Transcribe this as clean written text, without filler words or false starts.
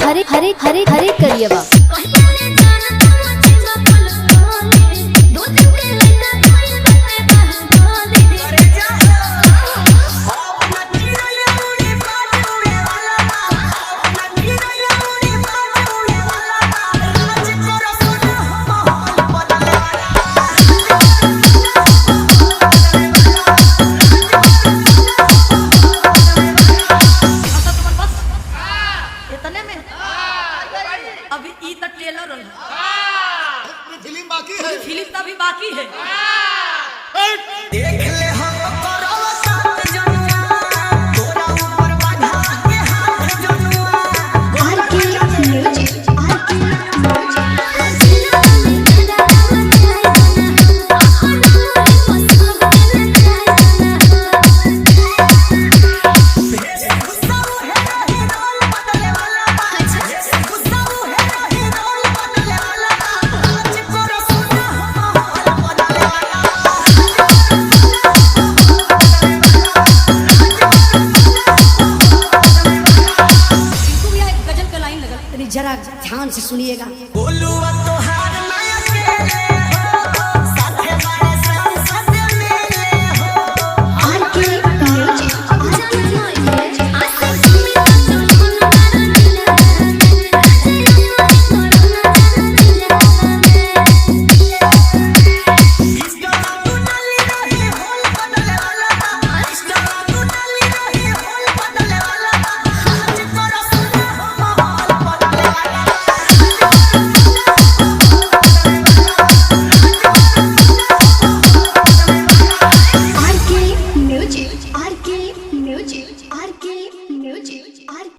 हरे हरे हरे करिएवा अभी ई तक टेलर फिल्म बाकी है, फिल्म तभी बाकी है। देख ले हम करो साथ जनुआ, तोरा ऊपर बांधा के हाथ जनुआ। जरा ध्यान से सुनिएगा। बोलुआ